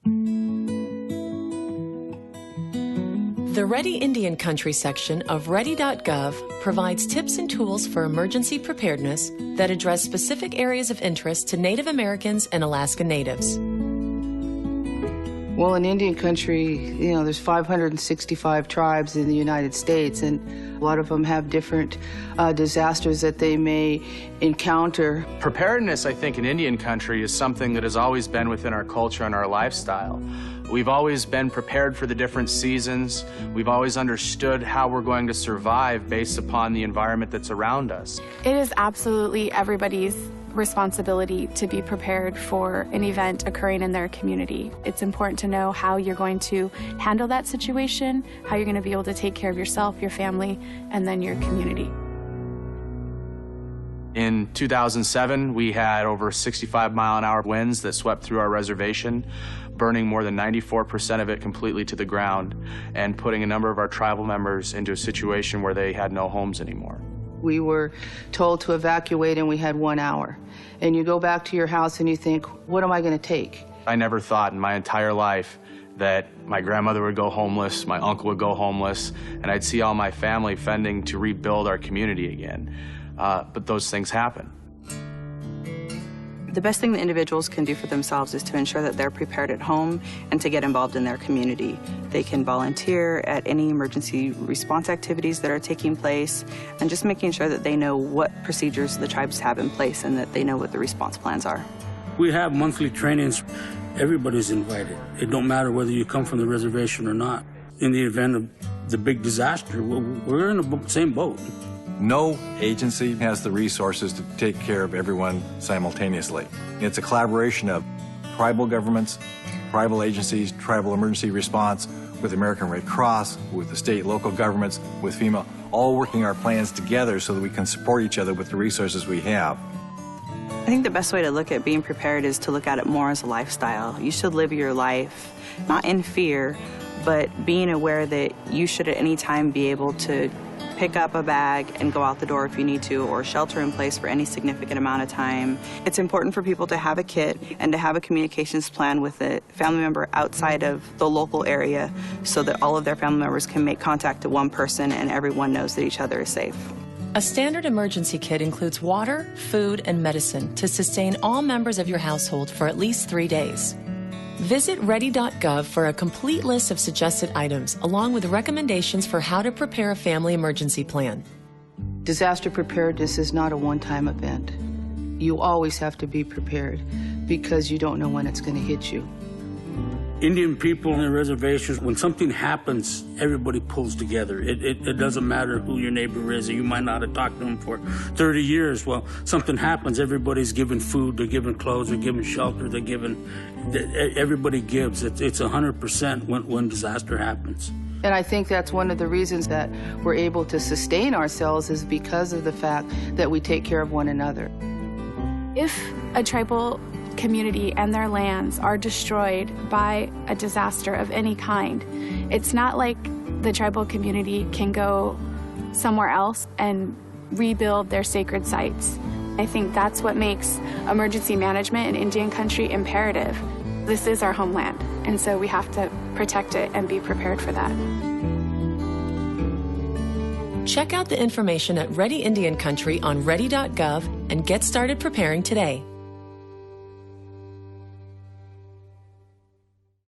The Ready Indian Country section of ready.gov provides tips and tools for emergency preparedness that address specific areas of interest to Native Americans and Alaska Natives. Well, in Indian country, there's 565 tribes in the United States, and a lot of them have different disasters that they may encounter. Preparedness, I think, in Indian country is something that has always been within our culture and our lifestyle. We've always been prepared for the different seasons. We've always understood how we're going to survive based upon the environment that's around us. It is absolutely everybody's responsibility to be prepared for an event occurring in their community. It's important to know how you're going to handle that situation, how you're going to be able to take care of yourself, your family, and then your community. In 2007, we had over 65-mile-an-hour winds that swept through our reservation, burning more than 94% of it completely to the ground and putting a number of our tribal members into a situation where they had no homes anymore. We were told to evacuate and we had 1 hour. And you go back to your house and you think, what am I going to take? I never thought in my entire life that my grandmother would go homeless, my uncle would go homeless, and I'd see all my family fending to rebuild our community again. But those things happen. The best thing that individuals can do for themselves is to ensure that they're prepared at home and to get involved in their community. They can volunteer at any emergency response activities that are taking place and just making sure that they know what procedures the tribes have in place and that they know what the response plans are. We have monthly trainings. Everybody's invited. It don't matter whether you come from the reservation or not. In the event of the big disaster, we're in the same boat. No agency has the resources to take care of everyone simultaneously. It's a collaboration of tribal governments, tribal agencies, tribal emergency response, with American Red Cross, with the state, local governments, with FEMA, all working our plans together so that we can support each other with the resources we have. I think the best way to look at being prepared is to look at it more as a lifestyle. You should live your life, not in fear, but being aware that you should at any time be able to pick up a bag and go out the door if you need to, or shelter in place for any significant amount of time. It's important for people to have a kit and to have a communications plan with a family member outside of the local area so that all of their family members can make contact to one person and everyone knows that each other is safe. A standard emergency kit includes water, food, and medicine to sustain all members of your household for at least 3 days. Visit ready.gov for a complete list of suggested items, along with recommendations for how to prepare a family emergency plan. Disaster preparedness is not a one-time event. You always have to be prepared because you don't know when it's going to hit you. Indian people on the reservations, when something happens, everybody pulls together. It doesn't matter who your neighbor is. You might not have talked to them for 30 years. Well, something happens, everybody's given food, they're given clothes, they're given shelter, they're given, everybody gives. It's 100% when disaster happens. And I think that's one of the reasons that we're able to sustain ourselves is because of the fact that we take care of one another. If a tribal community and their lands are destroyed by a disaster of any kind, it's not like the tribal community can go somewhere else and rebuild their sacred sites. I think that's what makes emergency management in Indian country imperative. This is our homeland, and so we have to protect it and be prepared for that. Check out the information at Ready Indian Country on ready.gov and get started preparing today.